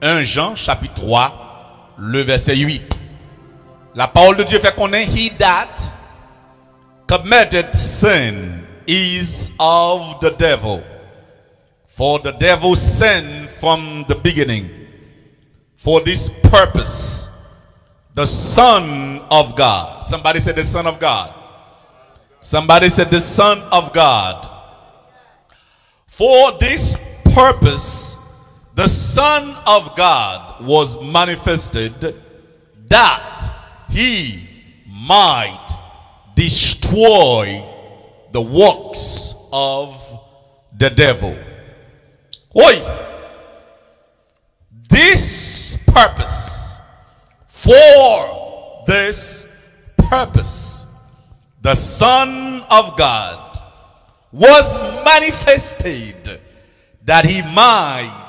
1 Jean chapitre 3, le verset 8. La parole de Dieu fait connaître he that committed sin is of the devil. For the devil sinned from the beginning. For this purpose, the Son of God. Somebody said the Son of God. Somebody said the Son of God. For this purpose, the Son of God was manifested that he might destroy the works of the devil. Oi! This purpose, for this purpose, the Son of God was manifested that he might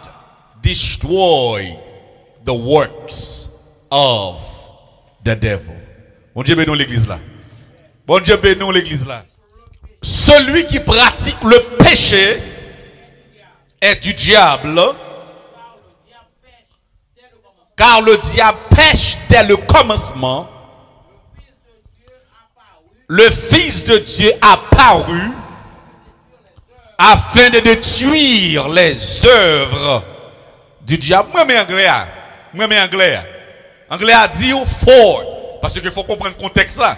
destroy the works of the devil. Bon Dieu bénisse l'église là. Bon Dieu bénisse l'église là. Celui qui pratique le péché est du diable, car le diable pêche dès le commencement. Le Fils de Dieu apparut afin de détruire les œuvres du diable. Moi, mais anglais. Anglais a dit for, parce qu'il faut comprendre le contexte là.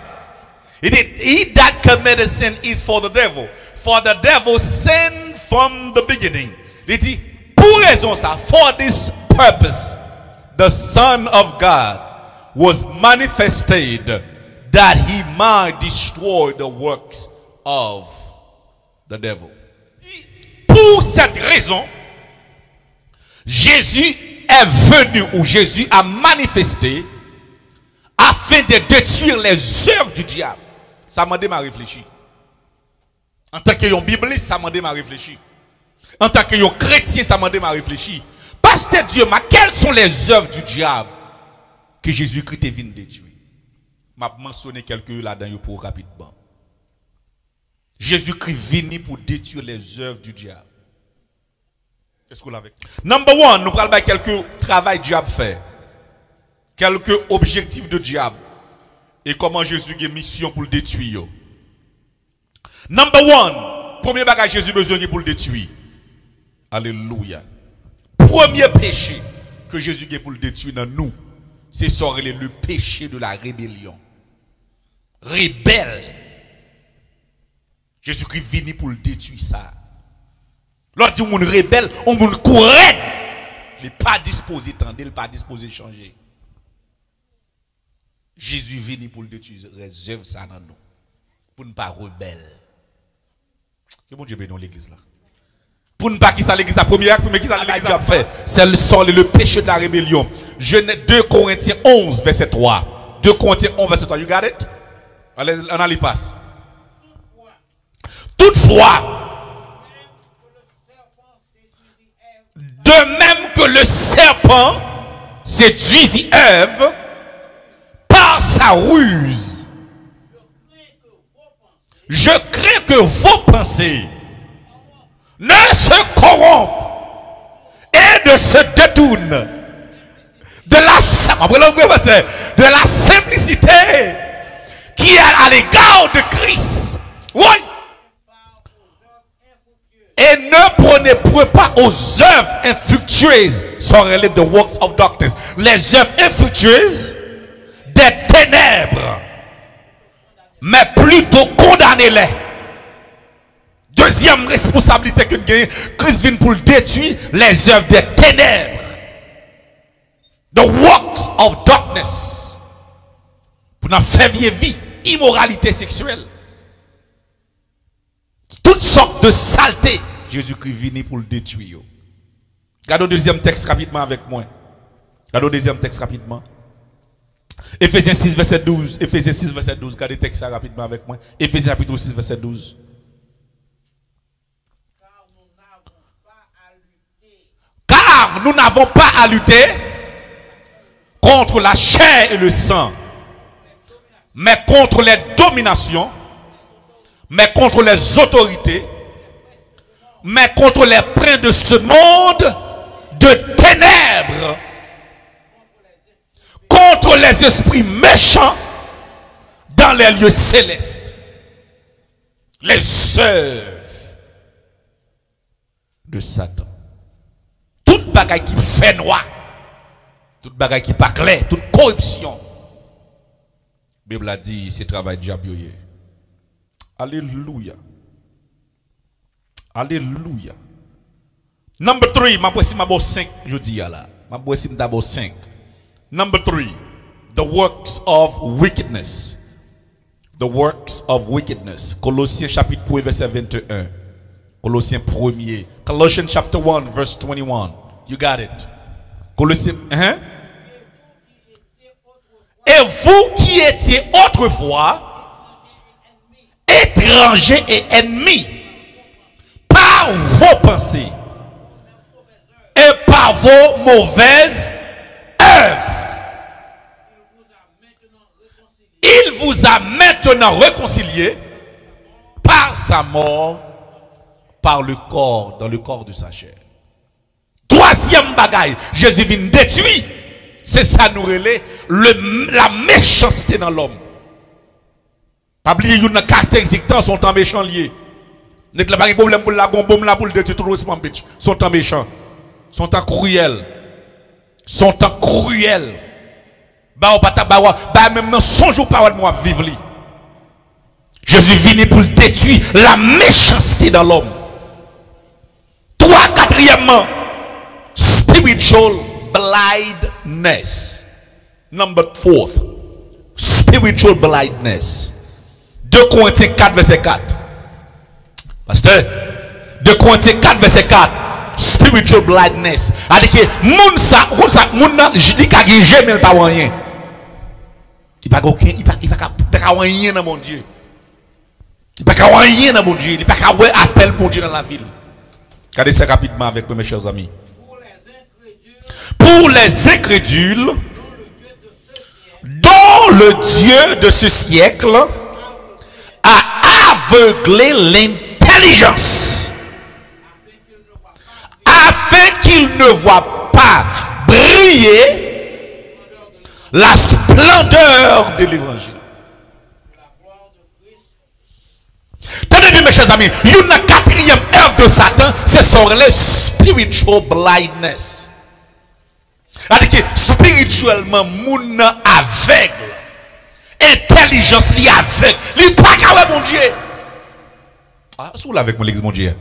Il dit, he that committed sin is for the devil. For the devil sinned from the beginning. Il dit, pour raison ça, for this purpose, the Son of God was manifested that he might destroy the works of the devil. Pour cette raison, Jésus est venu, ou Jésus a manifesté afin de détruire les œuvres du diable. Ça m'a démarré réfléchir. En tant que bibliste, ça m'a démarré réfléchir. En tant que chrétien, ça m'a démarré réfléchir. Pasteur Dieu, mais quelles sont les œuvres du diable que Jésus-Christ est venu détruire? Je vais mentionner quelques là-dedans pour rapidement. Jésus-Christ est venu pour détruire les œuvres du diable. Est-ce que vous l'avez? Number one, nous parlons de quelques travail diable fait. Quelques objectifs de diable. Et comment Jésus a mission pour le détruire. Number one, premier bagage Jésus a besoin pour le détruire. Alléluia. Premier péché que Jésus a pour le détruire dans nous, c'est le péché de la rébellion. Rebelle. Jésus-Christ est venu pour le détruire ça. Lorsque on est rebelle, on est courant. Il n'est pas disposé de tendre, il n'est pas disposé de changer. Jésus est venu pour le détruire, réserve ça dans nous. Pour ne pas rebelle. Que bon Dieu bénisse l'église là. Pour ne pas qui ça l'église la première, mais qui ça l'église a fait. C'est le péché de la rébellion. 2 Corinthiens 11, verset 3. 2 Corinthiens 11, verset 3. You got it? Allez, on allez passe. Toutefois, de même que le serpent séduisit Ève par sa ruse, je crains que vos pensées ne se corrompent et ne se détournent de la simplicité qui est à l'égard de Christ. Oui. Et ne prenez pas aux œuvres infructueuses, sont relève the works of darkness, les œuvres infructueuses des ténèbres, mais plutôt condamnez-les. Deuxième responsabilité que nous avons, Christ vient pour détruire les œuvres des ténèbres. The works of darkness. Pour nous faire vie, immoralité sexuelle. Toutes sortes de saleté. Jésus-Christ vient pour le détruire. Regardons le deuxième texte rapidement avec moi. Regardons le deuxième texte rapidement. Éphésiens 6, verset 12. Éphésiens 6, verset 12. Regardez le texte rapidement avec moi. Éphésiens chapitre 6, verset 12. Car nous n'avons pas à lutter contre la chair et le sang, mais contre les dominations, mais contre les autorités, mais contre les princes de ce monde de ténèbres les esprits méchants dans les lieux célestes. Les œuvres de Satan. Toute bagaille qui fait noir, toute bagaille qui pas clair, toute corruption. La Bible a dit, c'est travail diable. Alléluia. Alléluia. Number 3, ma voici ma 5, je dis là. Ma voici d'abord 5. Number 3, the works of wickedness. The works of wickedness. Colossiens chapitre 1 verset 21. Colossiens 1er. Colossians chapter 1 verse 21. You got it. Colossiens, hein? Et vous qui étiez autrefois étrangers et ennemis par vos pensées et par vos mauvaises œuvres, il vous a maintenant réconcilié par sa mort, par le corps, dans le corps de sa chair. Troisième bagaille, Jésus vient détruire. C'est ça nous relève la méchanceté dans l'homme. Pas oublier une caractéristique sont en méchant lié. N'est pas un problème pour la bombe là pour le détruire tout le monde. Sont en méchant, sont en cruel, sont en cruel. Bah même dans 100 jours par moi vivre li. Jésus vient pour détruire la méchanceté dans l'homme. 3, quatrièmement, spiritual blindness. Number 4, spiritual blindness. 2 Corinthiens 4 verset 4. Pasteur, 2 Corinthiens 4 verset 4. Spiritual blindness. C'est-à-dire que moun je dis qu'il jamais pas rien. Il pas aucun, il pas rien dans mon Dieu. Il pas rien dans mon Dieu, il pas appel mon Dieu dans la ville. Regardez ça rapidement avec mes chers amis. Pour les incrédules, dont le Dieu de ce siècle a aveuglé l'intelligence, afin qu'ils ne voient pas briller la splendeur de l'évangile. Tenez bien mes chers amis, une quatrième œuvre de Satan, c'est sur le spiritual blindness. C'est-à-dire que spirituellement, moun aveugle. Intelligence li aveugle. Li pas qu'à mon Dieu. Ah, sous là avec mon l'église mon Dieu.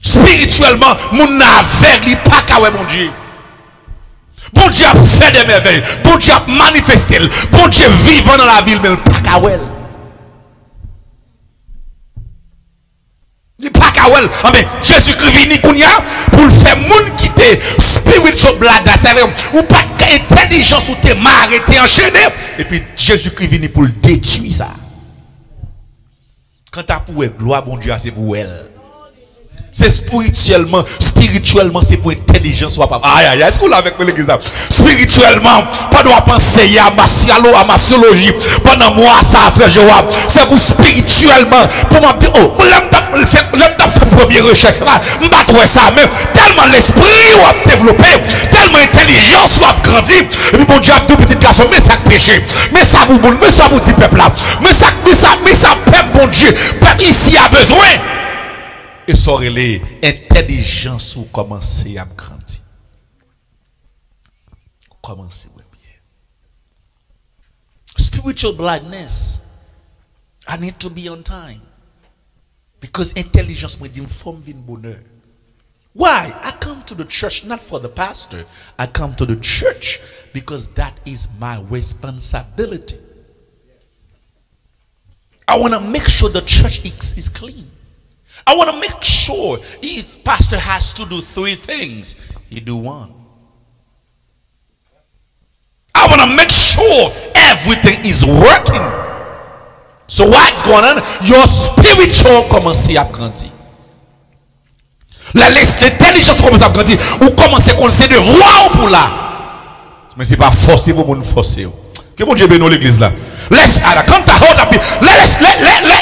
Spirituellement, moun aveugle, li pas qu'à mon Dieu. Bon Dieu a fait des merveilles. Bon Dieu a manifesté. Bon Dieu vivant dans la ville, mais pas qu'à il pas qu'à mais Jésus-Christ vini kounya pour le faire moun qui te spiritual blindness ou pas intelligence ou te marre te enchaîné et puis Jésus-Christ vini pour le détruire ça. Quand t'as pour gloire bon Dieu c'est pour elle. C'est spirituellement c'est pour intelligence ou pas. Aïe est-ce qu'on l'a avec l'église? Spirituellement pas doit penser à massiologie pendant moi ça frère Joab. C'est pour spirituellement pour moi oh l'homme fait première recherche là, m'pas trouver ça même tellement l'esprit ou a développé, tellement intelligence ou a grandi et puis bon Dieu a tout petit garçon mais ça péché. Mais ça vous dit peuple là. Mais ça peuple bon Dieu, peuple ici a besoin. Et ça les intelligence ou commencer à grandir. Commencer ouais bien. Spiritual blindness. I need to be on time. Because intelligence me dit forme vin bonheur. Why? I come to the church not for the pastor. I come to the church because that is my responsibility. I want to make sure the church is clean. I want to make sure if pastor has to do 3 things, he do 1. I want to make sure everything is working. So what's going on? Your spiritual commence à grandir. L'intelligence commence à grandir. Ou commence à connaître de voir pour là. Mais c'est pas forcé pour nous forcer. Que mon Dieu bénisse l'église là. Let's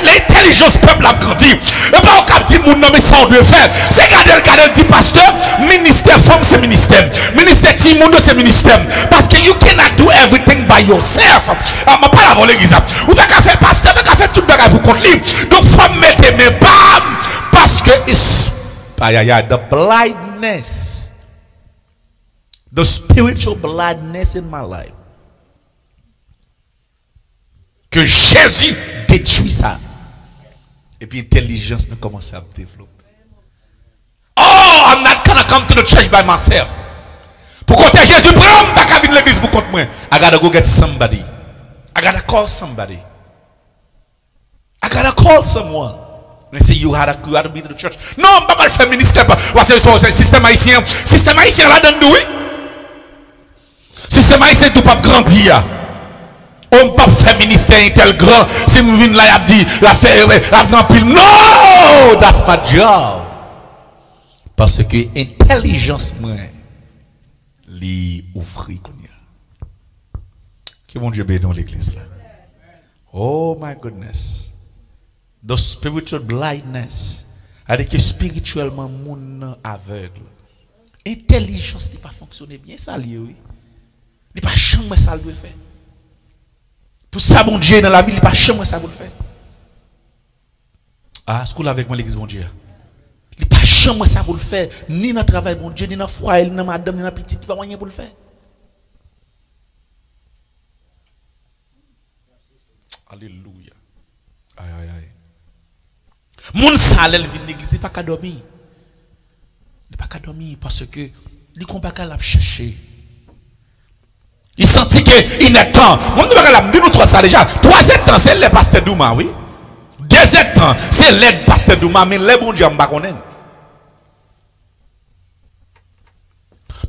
l'intelligence peuple a grandi. Et pas au cap dit mon nom mais ça on doit faire. C'est garder dit pasteur, ministère femme c'est ministère. Ministère Timondo c'est ministère. Parce que you cannot do everything by yourself. Ah, ma pas la l'église. Ou pas qu'à faire pasteur, pas qu'à faire tout bagage pour compte libre. Donc femme mettez mes bam parce que the blindness, the spiritual blindness in my life. Que Jésus détruit ça. Et puis intelligence nous commence à développer. Oh, I'm not gonna come to the church by myself. Pour compter Jésus, prends pas qu'à venir l'église pour compter moi. I gotta go get somebody. I gotta call somebody. I gotta call someone. They say you gotta be to the church. Non, pas mal faire ministère. C'est système haïtien. Système haïtien là dedans oui. Système haïtien tout pas grandir. On peut pas faire ministère tel grand. Si nous venons là, il dit, la faire, la remplir. No, that's my job. Parce que intelligence, moi, li ouvri qu'on y a. Que mon Dieu bénisse dans l'église là. Oh my goodness. The spiritual blindness. Avec que spirituellement, mon aveugle. Intelligence n'est pas fonctionné bien, ça lié, oui. Il n'est pas jamais ça le faire. Pour ça, bon Dieu, dans la vie, il n'est pas jamais ça pour le faire. Ah, ce qu'on a avec moi, l'église, bon Dieu. Il n'est pas jamais ça pour le faire. Ni dans le travail, bon Dieu, ni dans le foyer, ni dans madame, ni dans la petite, il n'y a pas moyen pour le faire. Alléluia. Aïe, aïe, aïe. Mon salaire vient de l'église, il n'est pas qu'à dormir. Il n'est pas qu'à dormir parce que il n'est pas qu'à la chercher. Il sentit qu'il est temps. On nous dit nous trois ça déjà. 3 ans, c'est le pasteur Douma, oui. 2 ans, c'est l'aide pasteur Douma, mais les bon Dieu, on ne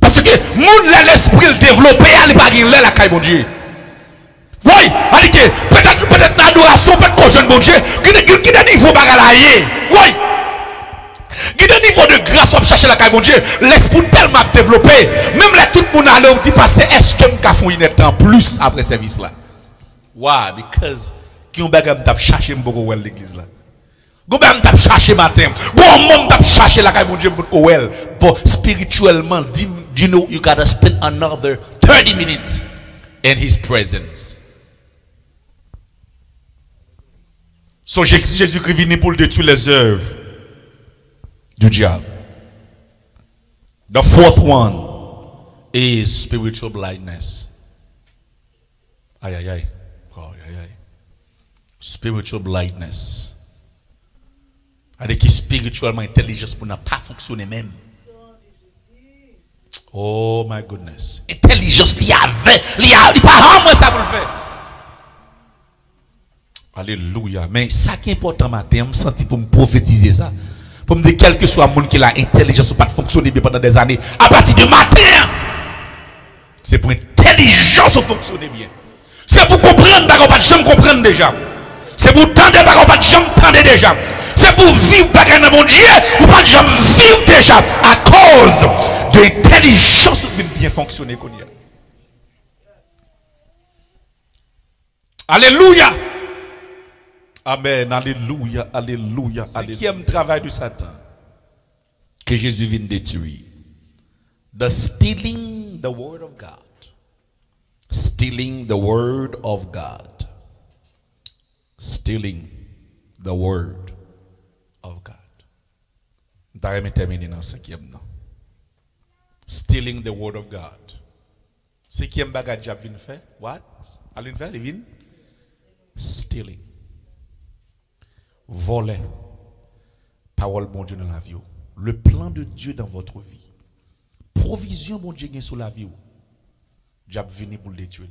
parce que moun l'esprit développé, il pas gagner la caille bon Dieu. Oui, peut-être l'adoration, peut-être qu'on jeune bon Dieu, qui a niveau bagalaye. Oui. Qui a niveau de grâce on chercher la caille bon Dieu, l'esprit tellement développé, même là tout le monde allait on dit passer est-ce que me font une temps plus après service là. Why? Because qui on bagam t'a chercher beaucoup well l'église là. Go bagam t'a chercher matin. Bon monde t'a chercher la caille bon Dieu beaucoup well. But spirituellement, you know you gotta spend another 30 minutes in his presence. So Jésus-Christ venu pour détruire les œuvres du diable. The fourth one is spiritual blindness. Aïe, aïe, aïe. Oh, aïe, aïe. Spiritual blindness. Avec qui spirituellement intelligence pour ne pas fonctionner même. Oh my goodness. Intelligence, il y avait, il pas moi ça pour le faire. Alléluia. Mais ça qui est important matin, je me sens pour me prophétiser ça. Pour me dire quel que soit le monde qui a l'intelligence ou pas de fonctionner bien pendant des années, à partir de matin, c'est pour intelligence ou fonctionner bien. C'est pour comprendre, qu'on pas de jamais comprendre déjà. C'est pour tendre, qu'on pas de jamais tendre déjà. C'est pour vivre bagarre dans mon Dieu, ou pas de jamais vivre déjà à cause de l'intelligence ou bien fonctionner qu'on y a. Alléluia. Amen, alléluia, alléluia. Cinquième travail de Satan que Jésus vient détruire. The stealing the word of God. Stealing the word of God. Stealing the word of God. Nous allons terminer dans le cinquième. Stealing the word of God. Cinquième bagage Diable vient faire. What? Allez faire, il vient. Stealing. Voler. Parole bon Dieu dans la vie. Le plan de Dieu dans votre vie. Provision bon Dieu sur la vie. Diable venu pour le détruire.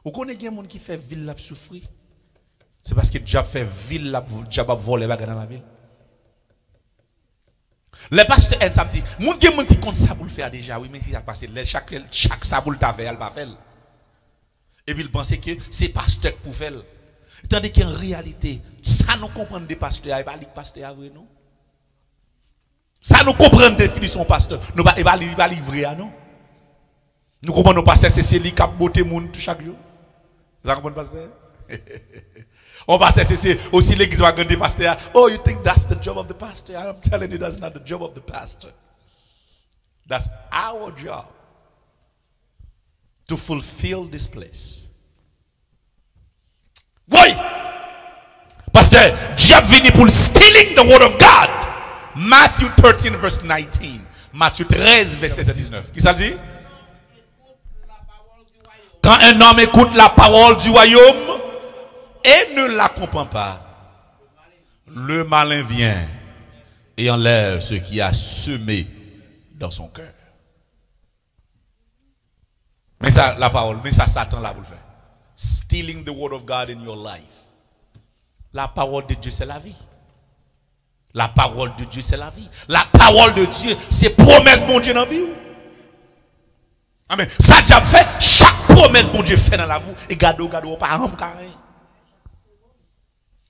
Vous connaissez des gens qui fait ville la souffrir. C'est parce que Diable fait ville la Diable voler dans la ville. Les pasteurs en samedi, moun gen moun qui compte ça pour le faire déjà oui mais il a passé chaque ça pour le faire elle va faire. Et puis il pensait que c'est pasteur pour faire. Tandis qu'en réalité, ça nous comprend des pasteurs, il va lire pasteur vrai non. Ça nous comprend définition pasteur, nous va livrer non. Nous comprenons pasteur c'est lui qui a beauté monde chaque jour. Vous comprenez pasteur? On va c'est aussi l'église va grandir pasteur. Oh, you think that's the job of the pastor? I'm telling you, that's not the job of the pastor. That's our job to fulfill this place. Oui! Pasteur, diable venu pour stealing the word of God. Matthew 13 verse 19. Matthieu 13 verset 19. Qui ça dit? Quand un homme écoute la parole du royaume et ne la comprend pas, le malin vient et enlève ce qui a semé dans son cœur. Mais ça, la parole, mais ça, Satan là pour le faire. Stealing the word of God in your life. La parole de Dieu, c'est la vie. La parole de Dieu, c'est la vie. La parole de Dieu, c'est promesse bon Dieu dans la vie. Amen. Ça, j'ai fait, chaque promesse bon Dieu fait dans la vie. Et gado, pas un carré.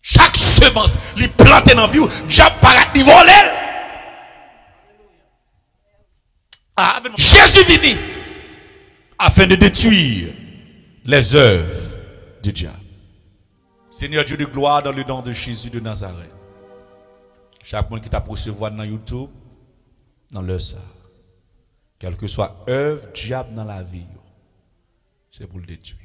Chaque semence, il plante dans la vie. J'ai pas de voler. Jésus vini afin de détruire les œuvres du diable. Seigneur Dieu de gloire, dans le nom de Jésus de Nazareth. Chaque monde qui t'a recevoir dans YouTube, dans le ça, quelle que soit œuvre diable dans la vie, c'est pour le détruire.